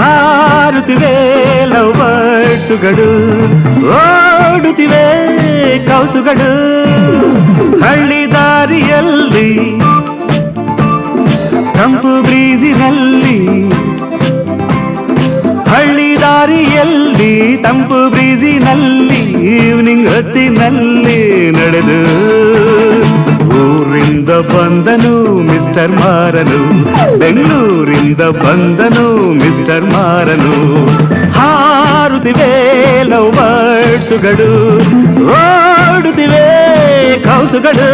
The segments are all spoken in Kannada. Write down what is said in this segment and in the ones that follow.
ಹಾರುತ್ತಿವೆ ಲವ್ ಬರ್ಡ್ಸುಗಳು, ಓಡುತ್ತಿವೆ ಕೌಸುಗಳು, ಹಳ್ಳಿ ದಾರಿಯಲ್ಲಿ ತಂಪು ಬ್ರೀಜಿನಲ್ಲಿ, ಹಳ್ಳಿ ದಾರಿಯಲ್ಲಿ ತಂಪು ಬ್ರೀಜಿನಲ್ಲಿ, ಈವ್ನಿಂಗ್ ಹೊತ್ತಿನಲ್ಲಿ ನಡೆದು ಊರಿಂದ ಬಂದನು ಮಿಸ್ಟರ್ ಮಾರನು, ಬೆಂಗಳೂರಿಂದ ಬಂದನು ಮಿಸ್ಟರ್ ಮಾರನು. ಹಾರುತ್ತಿವೆ ಲವ್ ಬರ್ಡ್ಸುಗಳು, ಓಡುತ್ತಿವೆ ಕೌಸುಗಳು,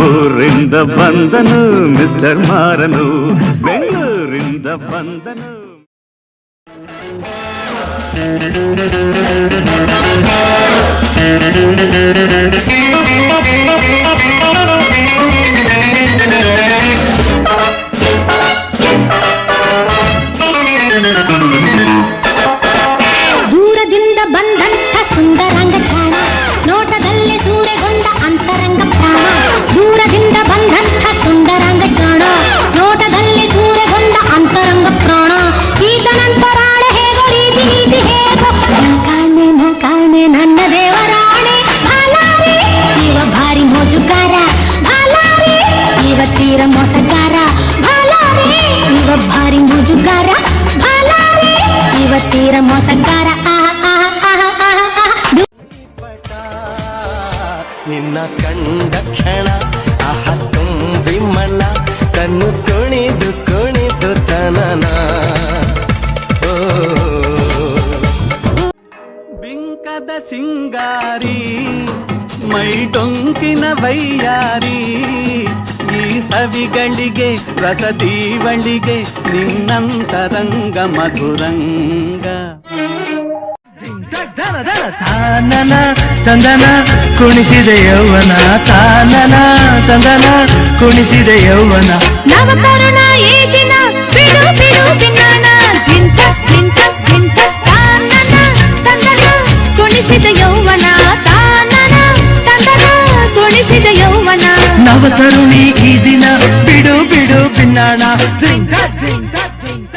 ಊರಿಂದ ಬಂದನು ಮಿಸ್ಟರ್ ಮಾರನು, ಬೆಂಗಳೂರಿಂದ ಬಂದನು. ದೂರದಿಂದ ಬಂದಂಥ ಸುಂದರಾಂಗ ಚಾಣ, ನೋಟದಲ್ಲಿ ಸೂರೆಗೊಂಡ ಅಂತರಂಗ ಪ್ರಾಣ. ದೂರದಿಂದ ಬಂದಂಥ ಸುಂದರಾಂಗ ಚಾಣ, ನೋಟದಲ್ಲಿ ಸೂರೆಗೊಂಡ ಅಂತರಂಗ ಪ್ರಾಣ. ಈತನಂತರಾಳ ಹೇಗೋ ರೀತಿ ನೀತಿ ಹೇಗೋ, ನಾ ಕಾಣೆ ನನ್ನ ದೇವರಾಣೆ. ಭಾಲಾರಿ ಇವ ಭಾರಿ ಮೋಜುಗಾರ, ಭಾಲಾರಿ ಇವ ತೀರ ಮೋಸಗಾರ, ಭಾಲಾರಿ ಇವ ಭಾರಿ ಮೋಜುಗಾರ, ಭಾಲಾರಿ ಇವ ತೀರ ಮೋಸಗಾರ. ನಿನ್ನ ಕಂಡ ಕ್ಷಣ ಆಹ ತುಂಬಿ ಮನ, ತನ್ನು ಕುಣಿದು ಕುಣಿದು ತನನ. ಬಿಂಕದ ಸಿಂಗಾರಿ ಮೈ ಟೊಂಕಿನ ವೈಯಾರಿ, ಈ ಸವಿಗಳಿಗೆ ರಸದೀವಳಿಗೆ ನಿನ್ನಂತರಂಗ ಮಧುರಂಗ. ತಾನನ ತಂದನ ಕುಣಿಸಿದೆ ಯೌವನ, ತಾನನ ತಂದನ ಕುಣಿಸಿದೆ ಯೌವನ. ನವತರುಣ ಈ ದಿನ ಬಿಡು ಬಿಡು ಬಿನ್ನಣ, ಧಿಂತ ಧಿಂತ ಧಿಂತ ತಾನನ ತಂದನ ಕುಣಿಸಿದ ಯೌವನ, ತಾನನ ತಂದನ ಕುಣಿಸಿದ ಯೌವನ. ನವತರುಣಿ ಈ ದಿನ ಬಿಡು ಬಿಡು ಬಿನ್ನಾಣ, ಧಿಂತ ಧಿಂತ ಧಿಂತ.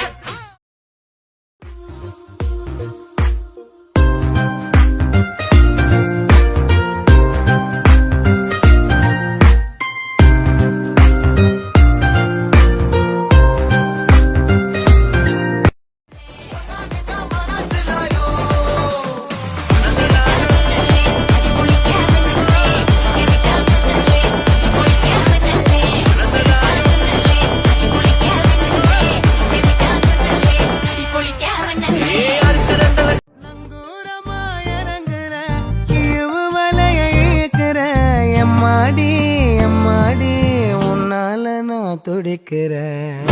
எம்மாடி எம்மாடி உன்னால நான் துடிக்கிறேன்.